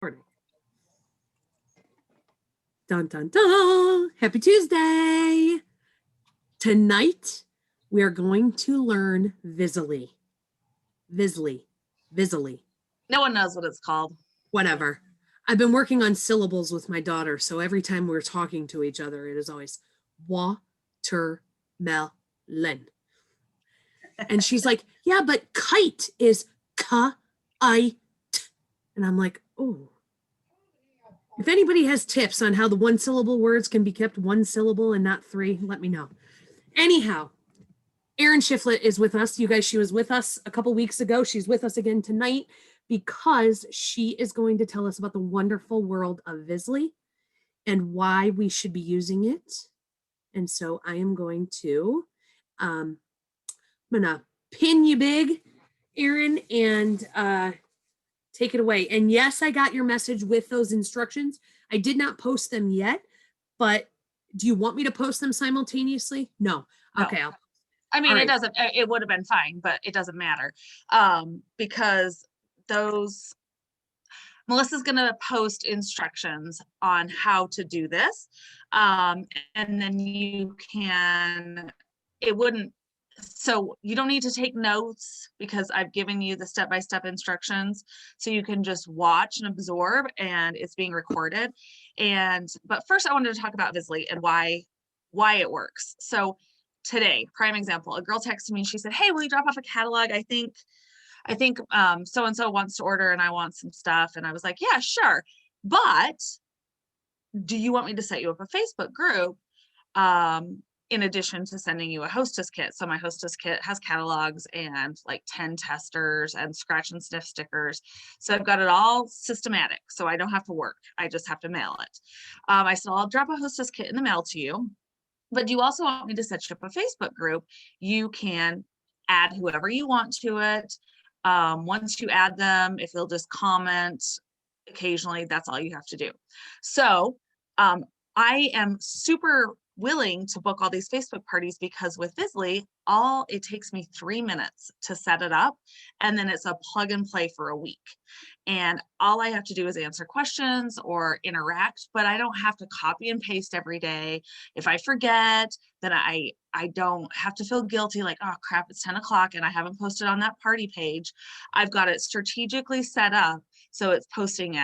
recording. Dun, dun, dun. Happy Tuesday. Tonight, we are going to learn Vizzlie. Vizzlie. No one knows what it's called. Whatever. I've been working on syllables with my daughter, so every time we're talking to each other, it is always watermelon. And she's like, yeah, but kite is ka-I-t. And I'm like, oh. If anybody has tips on how the one syllable words can be kept one syllable and not three, let me know. Anyhow, Erin Shiflett is with us. You guys, she was with us a couple weeks ago. She's with us again tonight because she is going to tell us about the wonderful world of Vizzlie and why we should be using it. And so I am going to, I'm gonna pin you big, Erin, and take it away. And yes, I got your message with those instructions. I did not post them yet, but do you want me to post them simultaneously? No. Okay. I mean, right. It would have been fine, but it doesn't matter. Because Melissa's going to post instructions on how to do this. And then so you don't need to take notes because I've given you the step-by-step instructions. So you can just watch and absorb, and it's being recorded. But first I wanted to talk about Vizzlie and why it works. So today, prime example, a girl texted me and she said, hey, will you drop off a catalog? I think so-and-so wants to order and I want some stuff. And I was like, yeah, sure. But do you want me to set you up a Facebook group? In addition to sending you a hostess kit. So my hostess kit has catalogs and like 10 testers and scratch and sniff stickers. So I've got it all systematic. So I don't have to work. I just have to mail it. I said, I'll drop a hostess kit in the mail to you. But do you also want me to set you up a Facebook group? You can add whoever you want to it. Once you add them, if they'll just comment occasionally, that's all you have to do. So I am super willing to book all these Facebook parties because with Vizzlie, it takes me 3 minutes to set it up, and then it's a plug and play for a week. And all I have to do is answer questions or interact, but I don't have to copy and paste every day. If I forget, then I don't have to feel guilty like, oh crap, it's 10 o'clock and I haven't posted on that party page. I've got it strategically set up so it's posting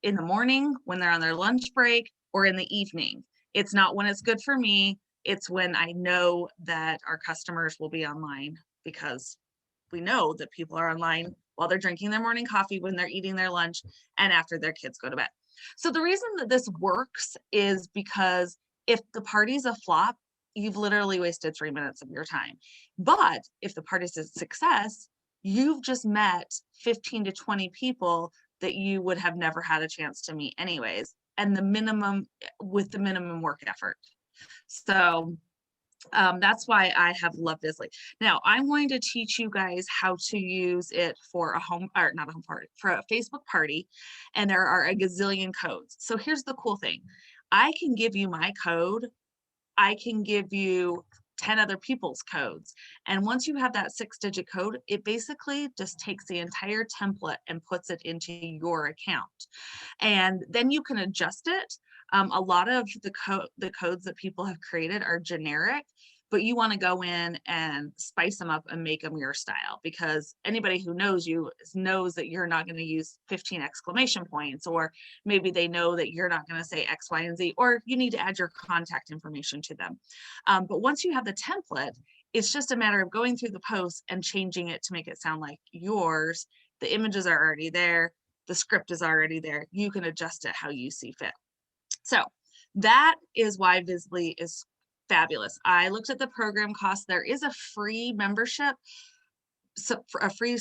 in the morning when they're on their lunch break or in the evening. It's not when it's good for me. It's when I know that our customers will be online, because we know that people are online while they're drinking their morning coffee, when they're eating their lunch, and after their kids go to bed. So the reason that this works is because if the party's a flop, you've literally wasted 3 minutes of your time. But if the party's a success, you've just met 15 to 20 people that you would have never had a chance to meet anyways, and with the minimum work effort. So that's why I have loved Vizzlie. Now I'm going to teach you guys how to use it for for a Facebook party. And there are a gazillion codes. So here's the cool thing. I can give you my code. I can give you 10 other people's codes. And once you have that 6-digit code, it basically just takes the entire template and puts it into your account. And then you can adjust it. A lot of the codes that people have created are generic, but you want to go in and spice them up and make them your style, because anybody who knows you knows that you're not going to use 15 exclamation points, or maybe they know that you're not going to say X, Y, and Z, or you need to add your contact information to them. But once you have the template, it's just a matter of going through the post and changing it to make it sound like yours. The images are already there. The script is already there. You can adjust it how you see fit. So that is why Vizzlie is fabulous. I looked at the program cost. There is a free membership, a free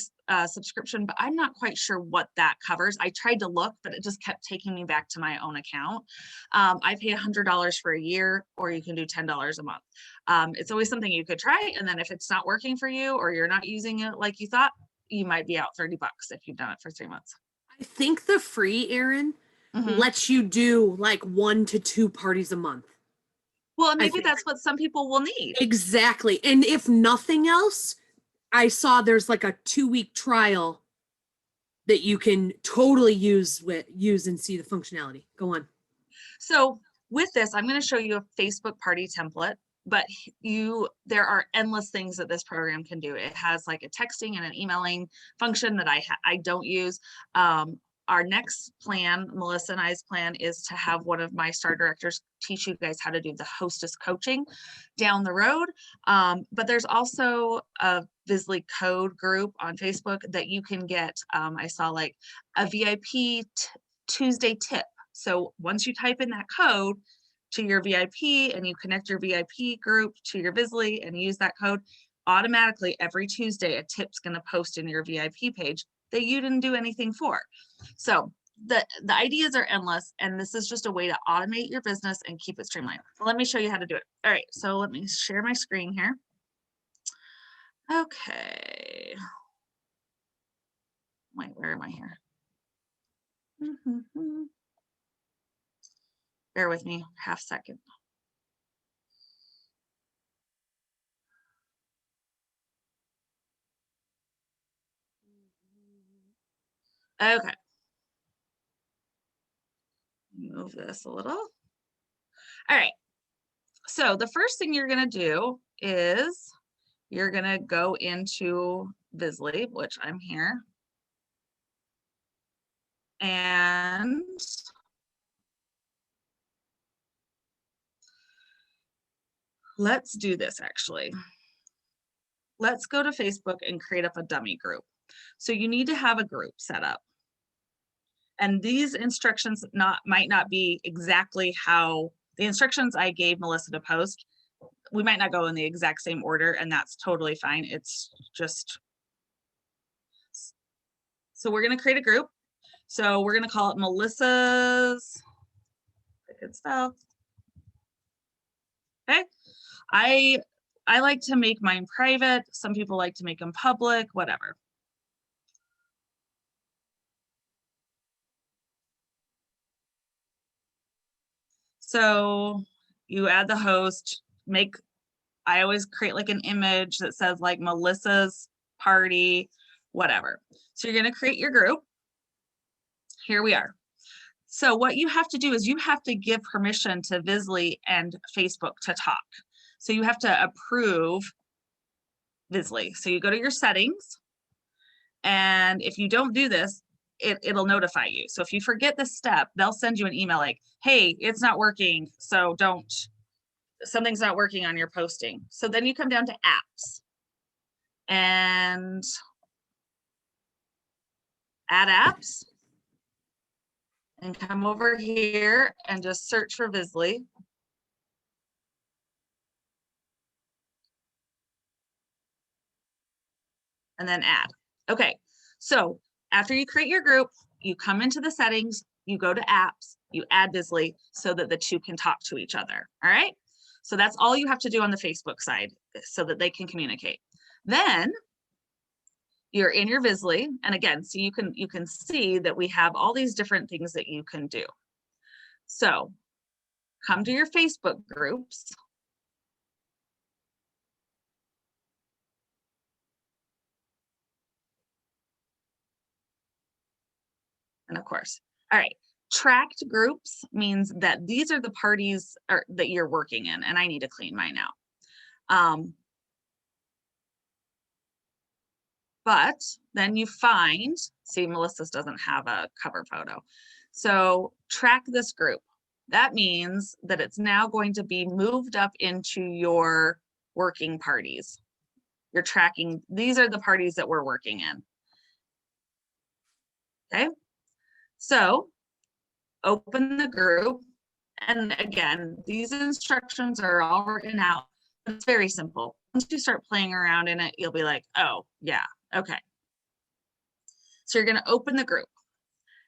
subscription, but I'm not quite sure what that covers. I tried to look, but it just kept taking me back to my own account. I pay $100 for a year, or you can do $10 a month. It's always something you could try. And then if it's not working for you, or you're not using it like you thought, you might be out $30 if you've done it for 3 months. I think the free, Erin, lets you do like 1 to 2 parties a month. Well, maybe that's what some people will need. Exactly. And if nothing else, I saw there's like a 2-week trial that you can totally use and see the functionality. Go on. So with this, I'm going to show you a Facebook party template, but there are endless things that this program can do. It has like a texting and an emailing function that I don't use. Our next plan, Melissa and I's plan, is to have one of my star directors teach you guys how to do the hostess coaching down the road. But there's also a Vizzlie code group on Facebook that you can get. I saw like a VIP Tuesday tip. So once you type in that code to your VIP and you connect your VIP group to your Vizzlie and use that code, automatically every Tuesday a tip's going to post in your VIP page that you didn't do anything for. So the ideas are endless, and this is just a way to automate your business and keep it streamlined. So let me show you how to do it. All right, so let me share my screen here. Okay. Wait, where am I here? Bear with me, half second. Okay. Move this a little. All right. So the first thing you're going to do is you're going to go into Vizzlie, which I'm here. And let's do this actually. Let's go to Facebook and create up a dummy group. So you need to have a group set up. And these instructions might not be exactly how the instructions I gave Melissa to post. We might not go in the exact same order, and that's totally fine. It's just, so we're going to create a group. So we're going to call it Melissa's Good Stuff. Okay. I like to make mine private. Some people like to make them public, whatever. So you add the host, I always create like an image that says like Melissa's party, whatever. So you're going to create your group. Here we are. So what you have to do is you have to give permission to Vizzlie and Facebook to talk. So you have to approve Vizzlie. So you go to your settings, and if you don't do this, it'll notify you. So if you forget this step, they'll send you an email like, hey, it's not working. So something's not working on your posting. So then you come down to apps and add apps and come over here and just search for Vizzlie. And then add. Okay, so after you create your group, you come into the settings, you go to apps, you add Vizzlie so that the two can talk to each other. All right, so that's all you have to do on the Facebook side so that they can communicate. Then you're in your Vizzlie, and again, so you can see that we have all these different things that you can do. So come to your Facebook groups. And of course, all right, tracked groups means that these are the parties that you're working in, and I need to clean mine out. But then you find, see, Melissa's doesn't have a cover photo. So track this group. That means that it's now going to be moved up into your working parties. You're tracking, these are the parties that we're working in. Okay. So open the group, and again, these instructions are all written out. It's very simple. Once you start playing around in it, you'll be like, oh yeah, okay. So you're going to open the group.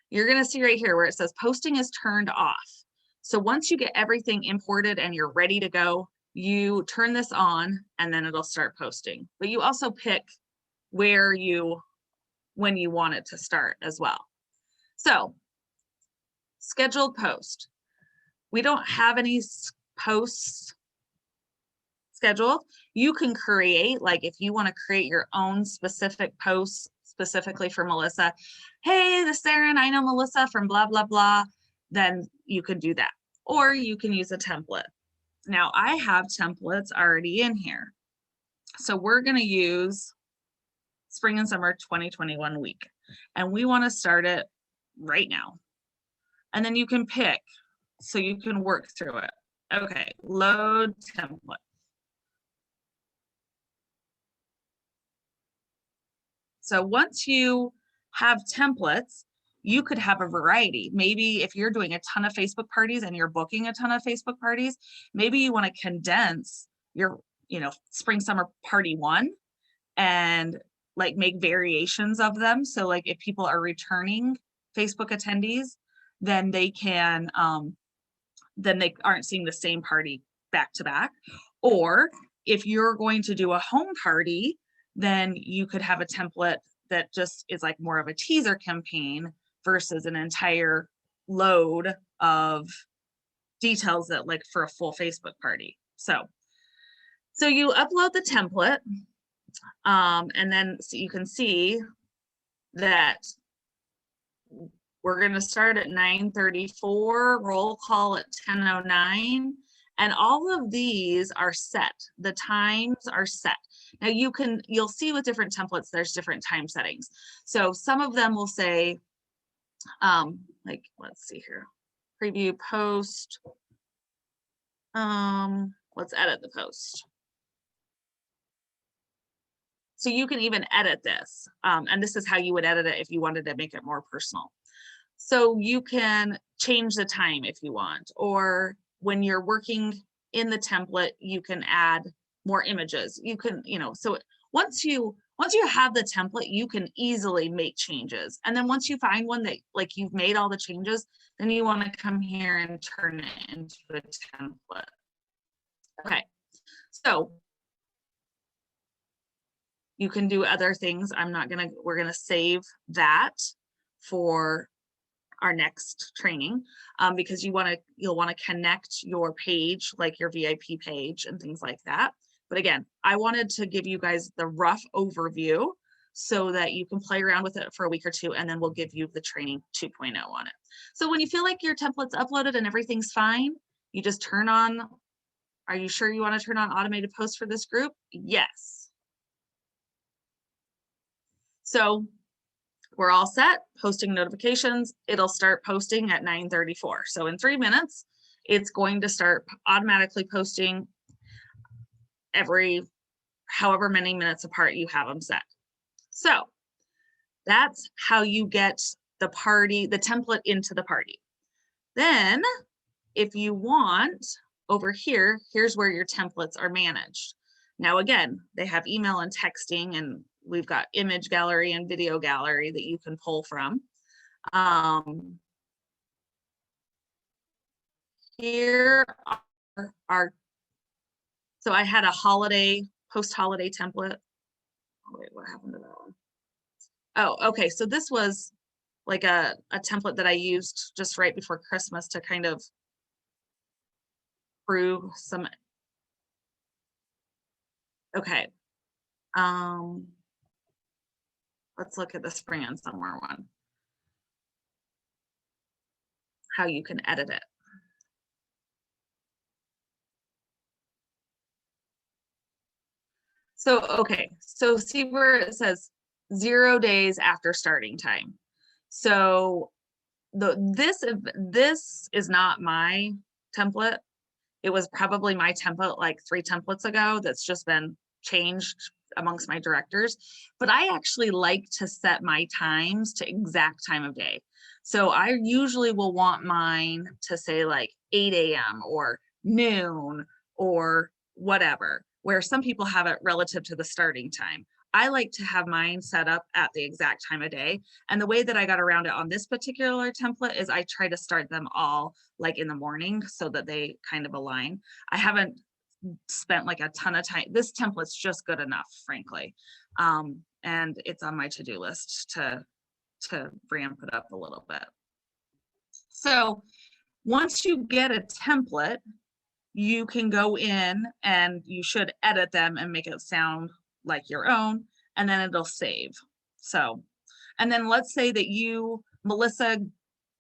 You're going to see right here where it says posting is turned off. So once you get everything imported and you're ready to go, you turn this on and then it'll start posting. But you also pick when you want it to start as well. So scheduled post. We don't have any posts scheduled. You can create, like if you want to create your own specific posts specifically for Melissa, hey, this is Erin, I know Melissa from blah, blah, blah, then you could do that. Or you can use a template. Now I have templates already in here. So we're going to use Spring and Summer 2021 week. And we want to start it right now. And then you can pick, so you can work through it. Okay, load template. So once you have templates, you could have a variety. Maybe if you're doing a ton of Facebook parties and you're booking a ton of Facebook parties, maybe you want to condense your, spring, summer party 1 and like make variations of them. So like if people are returning Facebook attendees, then they can, then they aren't seeing the same party back to back. Or if you're going to do a home party, then you could have a template that just is like more of a teaser campaign versus an entire load of details that like for a full Facebook party. So you upload the template, and then so you can see that we're going to start at 9:34, roll call at 10:09, and all of these are set. The times are set. Now you'll see with different templates, there's different time settings. So some of them will say, like, let's see here, preview post. Let's edit the post. So you can even edit this. And this is how you would edit it if you wanted to make it more personal. So you can change the time if you want, or when you're working in the template, you can add more images. You can, so once you have the template, you can easily make changes. And then once you find one that like you've made all the changes, then you want to come here and turn it into a template. Okay, so you can do other things. We're gonna save that for our next training, because you'll want to connect your page, like your VIP page and things like that. But again, I wanted to give you guys the rough overview so that you can play around with it for a week or two, and then we'll give you the training 2.0 on it. So when you feel like your template's uploaded and everything's fine, you just turn on, are you sure you want to turn on automated posts for this group? Yes. So we're all set, posting notifications. It'll start posting at 9:34. So in 3 minutes, it's going to start automatically posting every however many minutes apart you have them set. So that's how you get the template into the party. Then if you want, over here, here's where your templates are managed. Now, again, they have email and texting, and we've got image gallery and video gallery that you can pull from. Here are, so I had a post-holiday template. Oh, wait, what happened to that one? Oh, okay, so this was like a template that I used just right before Christmas to kind of prove some, okay. Let's look at the spring and summer one, how you can edit it. So, okay, so see where it says 0 days after starting time. So this is not my template. It was probably my template like 3 templates ago that's just been changed amongst my directors, but I actually like to set my times to exact time of day. So I usually will want mine to say like 8 a.m. or noon or whatever, where some people have it relative to the starting time. I like to have mine set up at the exact time of day. And the way that I got around it on this particular template is I try to start them all like in the morning so that they kind of align. I haven't spent like a ton of time. This template's just good enough, frankly. And it's on my to-do list to ramp it up a little bit. So once you get a template, you can go in and you should edit them and make it sound like your own, and then it'll save. So, and then let's say that Melissa,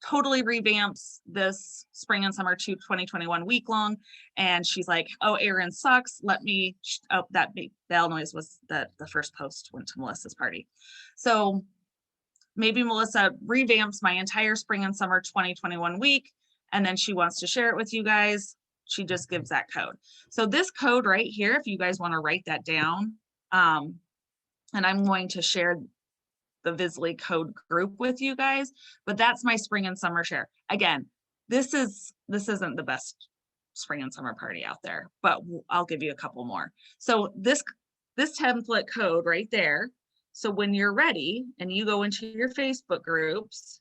totally revamps this spring and summer 2021 week long. And she's like, oh, Erin sucks. Oh, that bell noise was that the first post went to Melissa's party. So maybe Melissa revamps my entire spring and summer 2021 week. And then she wants to share it with you guys. She just gives that code. So this code right here, if you guys want to write that down, and I'm going to share the Vizzlie code group with you guys, but that's my spring and summer share. Again, this isn't the best spring and summer party out there, but I'll give you a couple more. So this template code right there. So when you're ready and you go into your Facebook groups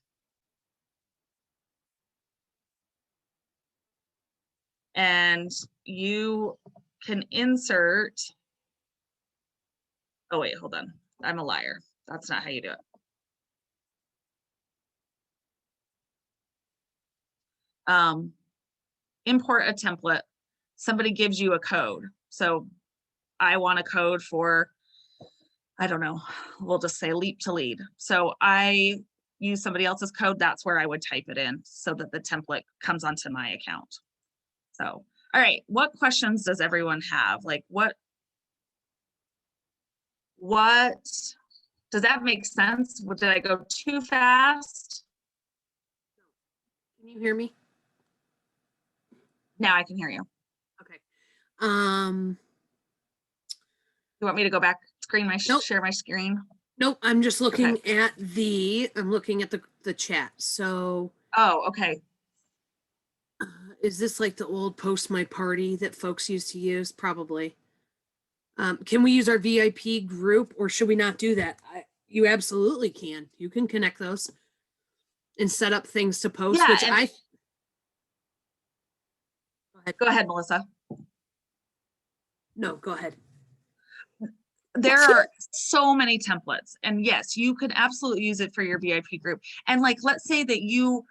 and you can insert, oh wait, hold on. I'm a liar. That's not how you do it. Import a template. Somebody gives you a code. So I want a code for, I don't know, we'll just say leap to lead. So I use somebody else's code. That's where I would type it in so that the template comes onto my account. So, all right, what questions does everyone have? Like what does that make sense? Did I go too fast? Can you hear me? Now I can hear you. Okay. You want me to go back screen Nope. share my screen? Nope, I'm just looking at I'm looking at the chat. So Oh, okay. Is this like the old Post My Party that folks used to use? Probably. Can we use our VIP group or should we not do that? You absolutely can. You can connect those and set up things to post, Yeah, which Go ahead, Melissa. No, go ahead. There are so many templates, and yes, you could absolutely use it for your VIP group. And like, let's say that you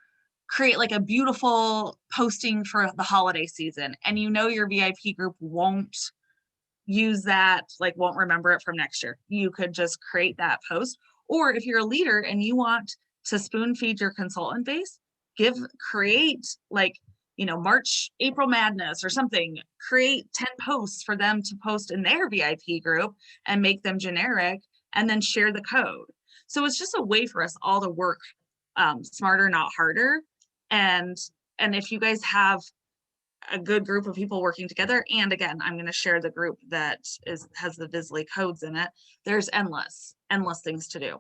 create like a beautiful posting for the holiday season and you know your VIP group won't use that, like won't remember it from next year. You could just create that post. Or if you're a leader and you want to spoon feed your consultant base, create like, March, April Madness or something, create 10 posts for them to post in their VIP group and make them generic and then share the code. So it's just a way for us all to work smarter, not harder. And if you guys have a good group of people working together, and again, I'm going to share the group that has the Vizzlie codes in it. There's endless things to do.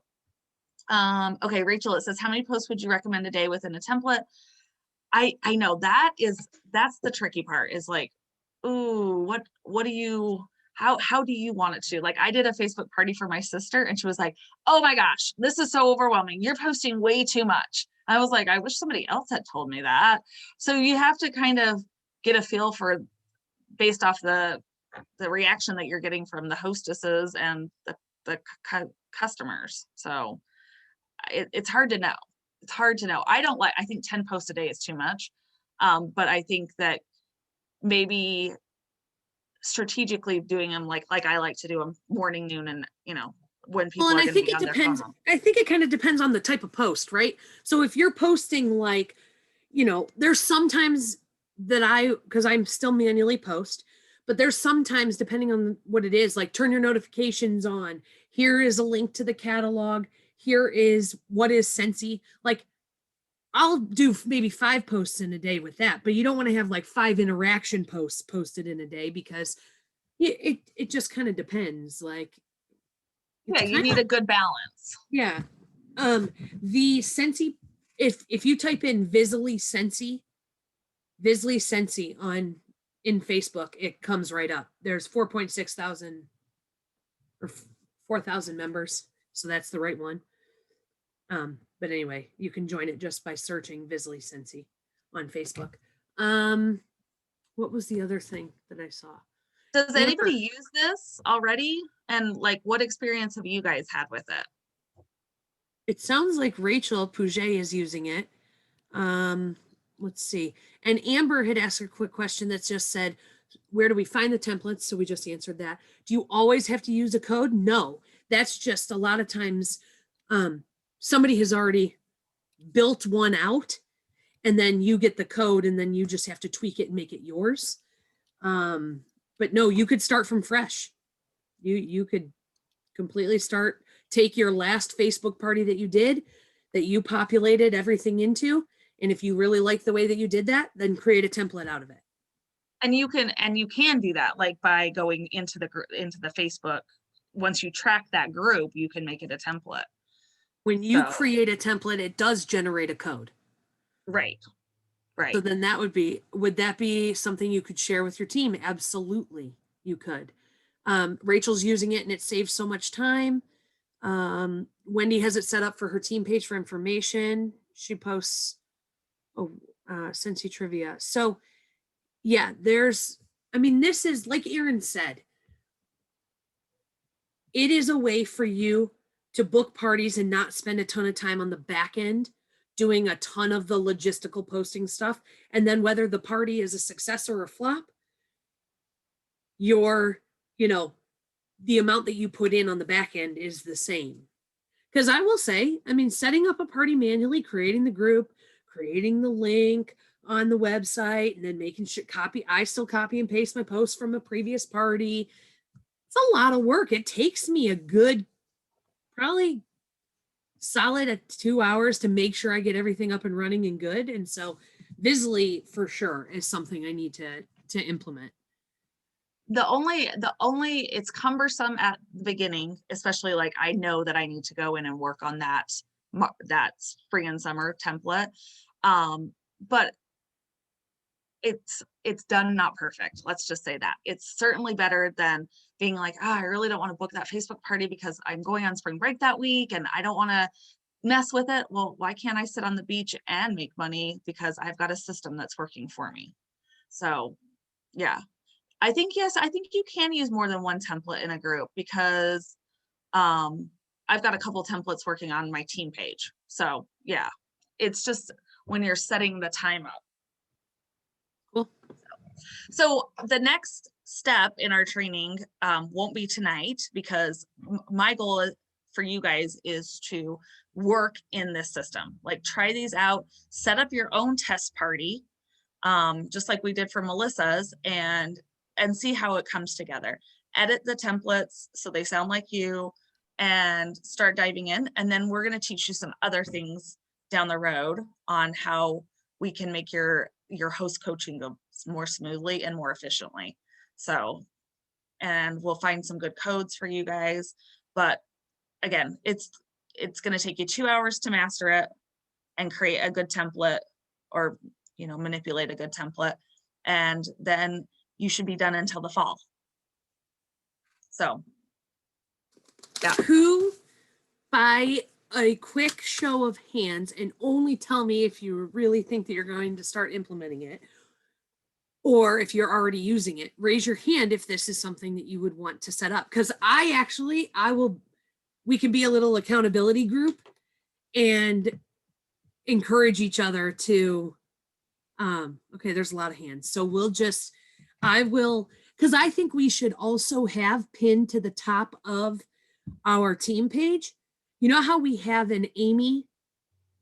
Okay, Rachel, it says, how many posts would you recommend a day within a template? I know that's the tricky part is like, ooh, what do you, how do you want it to? Like I did a Facebook party for my sister and she was like, oh my gosh, this is so overwhelming. You're posting way too much. I was like, I wish somebody else had told me that. So you have to kind of get a feel for based off the reaction that you're getting from the hostesses and the customers. So it's hard to know. It's hard to know. I think 10 posts a day is too much. But I think that maybe strategically doing them like I like to do them morning, noon, and when people are going to be on their phone. I think it kind of depends on the type of post, right? So if you're posting like, there's sometimes that because I'm still manually post, but there's sometimes depending on what it is, like turn your notifications on. Here is a link to the catalog. Here is what is Scentsy. Like I'll do maybe 5 posts in a day with that, but you don't want to have like 5 interaction posts posted in a day because it just kind of depends. Like, yeah, you need a good balance. Yeah. The Scentsy, if you type in Vizzlie Scentsy in Facebook, it comes right up. There's 4.6 thousand or 4,000 members. So that's the right one. But anyway, you can join it just by searching Vizzlie Scentsy on Facebook. What was the other thing that I saw? Does anybody use this already? And like, what experience have you guys had with it? It sounds like Rachel Pouget is using it. Let's see. And Amber had asked a quick question that just said, where do we find the templates? So we just answered that. Do you always have to use a code? No, that's just a lot of times somebody has already built one out, and then you get the code, and then you just have to tweak it and make it yours. But no, you could start from fresh. You could completely start, take your last Facebook party that you did, that you populated everything into, and if you really like the way that you did that, then create a template out of it. And you can do that, like by going into the Facebook. Once you track that group, you can make it a template. When you create a template, it does generate a code. Right. So then would that be something you could share with your team? Absolutely, you could. Rachel's using it and it saves so much time. Wendy has it set up for her team page for information. She posts Scentsy trivia. So yeah, this is, like Erin said, it is a way for you to book parties and not spend a ton of time on the back end doing a ton of the logistical posting stuff. And then whether the party is a success or a flop, the amount that you put in on the back end is the same. Because I will say, setting up a party manually, creating the group, creating the link on the website, and then making sure I still copy and paste my posts from a previous party. It's a lot of work. It takes me a good, probably solid at 2 hours to make sure I get everything up and running and good. And so Vizzlie for sure is something I need to implement. The only it's cumbersome at the beginning, especially like I know that I need to go in and work on that spring and summer template. But it's done, not perfect. Let's just say that. It's certainly better than being like, I really don't want to book that Facebook party because I'm going on spring break that week and I don't want to mess with it. Well, why can't I sit on the beach and make money because I've got a system that's working for me? So yeah, I think you can use more than one template in a group because I've got a couple templates working on my team page. So yeah, it's just when you're setting the time up. Cool. So the next step in our training won't be tonight because my goal for you guys is to work in this system. Like try these out, set up your own test party, just like we did for Melissa's, and see how it comes together. Edit the templates so they sound like you and start diving in. And then we're going to teach you some other things down the road on how we can make your host coaching go more smoothly and more efficiently. So, and we'll find some good codes for you guys. But again, it's going to take you 2 hours to master it and create a good template, or, manipulate a good template. And then you should be done until the fall. So, yeah. Who, by a quick show of hands, and only tell me if you really think that you're going to start implementing it, or if you're already using it, raise your hand if this is something that you would want to set up. Because we can be a little accountability group and encourage each other to, okay, there's a lot of hands. So because I think we should also have pinned to the top of our team page, you know how we have an Amy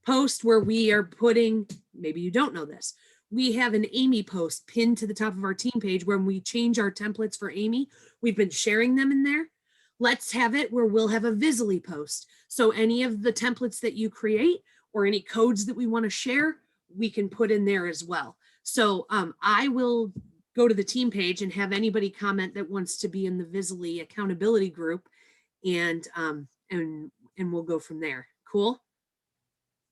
post where we are putting, maybe you don't know this, we have an Amy post pinned to the top of our team page when we change our templates for Amy. We've been sharing them in there. Let's have it where we'll have a Vizzlie post. So any of the templates that you create or any codes that we want to share, we can put in there as well. So I will go to the team page and have anybody comment that wants to be in the Vizzlie accountability group, and we'll go from there. Cool.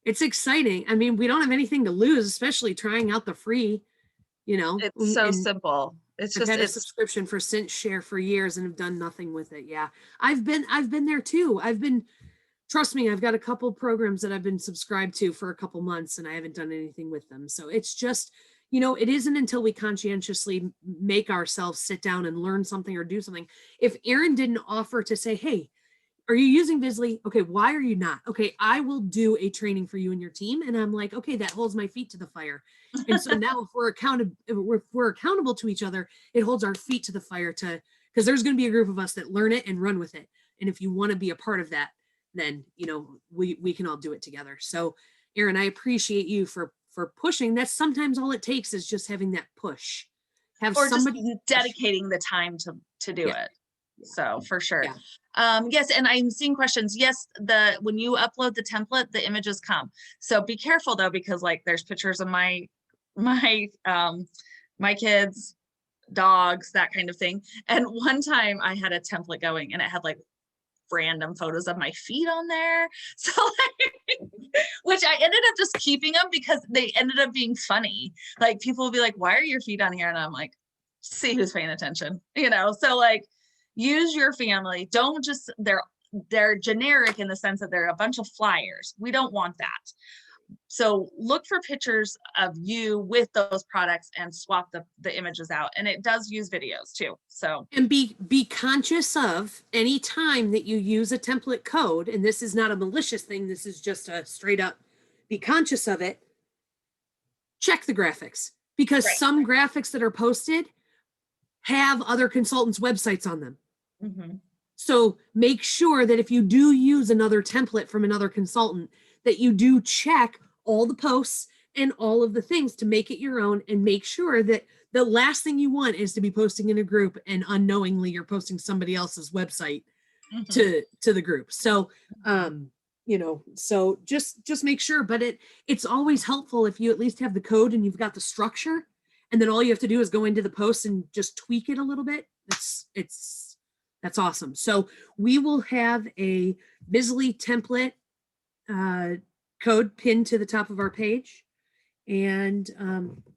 It's exciting. We don't have anything to lose, especially trying out the free, It's so simple. It's I've had a subscription for Scent Share for years and have done nothing with it. Yeah. I've been there too. Trust me, I've got a couple programs that I've been subscribed to for a couple months and I haven't done anything with them. So it's just, it isn't until we conscientiously make ourselves sit down and learn something or do something. If Erin didn't offer to say, hey, are you using Vizzlie? Okay, why are you not? Okay, I will do a training for you and your team. And I'm like, okay, that holds my feet to the fire. And so now if we're accountable to each other, it holds our feet to the fire because there's going to be a group of us that learn it and run with it. And if you want to be a part of that, then, we can all do it together. So Erin, I appreciate you for pushing. That's sometimes all it takes is just having that push. Have Or just somebody dedicating the time to do Yeah. it. So for sure. Yeah. Yes, and I'm seeing questions. Yes, when you upload the template, the images come. So be careful though, because like there's pictures of my kids, dogs, that kind of thing. And one time I had a template going and it had like random photos of my feet on there. So like, which I ended up just keeping them because they ended up being funny. Like people will be like, why are your feet on here? And I'm like, see who's paying attention, so like use your family. Don't just, they're generic in the sense that they're a bunch of flyers. We don't want that. So look for pictures of you with those products and swap the images out. And it does use videos too. So, and be conscious of any time that you use a template code, and this is not a malicious thing, this is just a straight up, be conscious of it. Check the graphics, because Right. some graphics that are posted have other consultants' websites on them. mm-hmm. So make sure that if you do use another template from another consultant, that you do check all the posts and all of the things to make it your own, and make sure that the last thing you want is to be posting in a group and unknowingly you're posting somebody else's website Mm-hmm. to the group. So so just make sure, but it's always helpful if you at least have the code and you've got the structure, and then all you have to do is go into the post and just tweak it a little bit. That's awesome. So we will have a Vizzlie template code pinned to the top of our page. And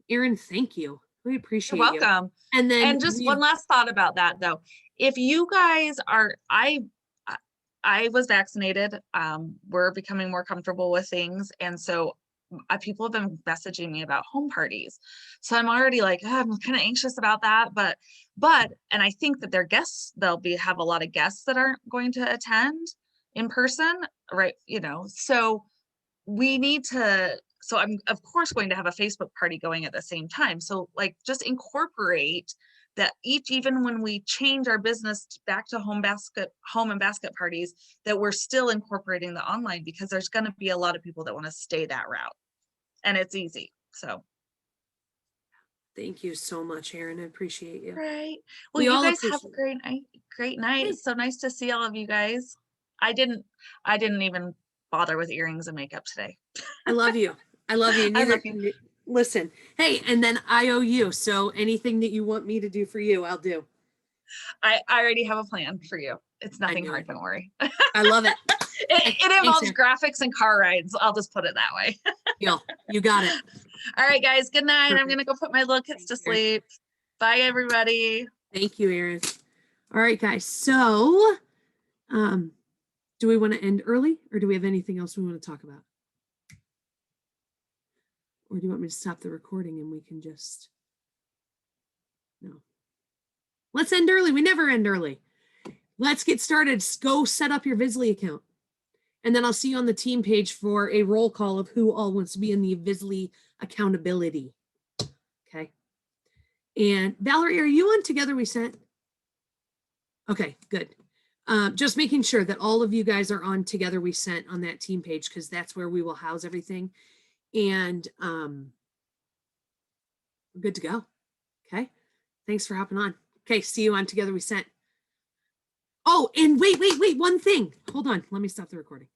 Erin, thank you. We appreciate You're welcome. You. And then just one last thought about that though. If you guys are, I was vaccinated. We're becoming more comfortable with things. And so people have been messaging me about home parties. So I'm already like, I'm kind of anxious about that. But, and I think that their guests, have a lot of guests that aren't going to attend in person, right? So we need to, so I'm of course going to have a Facebook party going at the same time. So like just incorporate that even when we change our business back to home and basket parties, that we're still incorporating the online, because there's going to be a lot of people that want to stay that route, and it's easy. So thank you so much, Erin. I appreciate you. Right. Well, you guys have a great night. Great night. Thanks. So nice to see all of you guys. I didn't even bother with earrings and makeup today. I love you. I love you. I love you. Listen, hey, and then I owe you. So anything that you want me to do for you, I'll do. I already have a plan for you. It's nothing hard. Don't worry. I love it. It involves graphics and car rides. I'll just put it that way. You got it. All right, guys. Good night. Perfect. I'm going to go put my little kids to sleep. Bye, everybody. Thank you, Erin. All right, guys. So, do we want to end early, or do we have anything else we want to talk about? Or do you want me to stop the recording and we can just... No. Let's end early. We never end early. Let's get started. Go set up your Vizzlie account. And then I'll see you on the team page for a roll call of who all wants to be in the Vizzlie accountability. Okay. And Valerie, are you on Together We Scent? Okay, good. Just making sure that all of you guys are on Together We Scent on that team page, because that's where we will house everything. And we're good to go. Okay. Thanks for hopping on. Okay. See you on Together We Scent. Oh, and wait. One thing. Hold on. Let me stop the recording.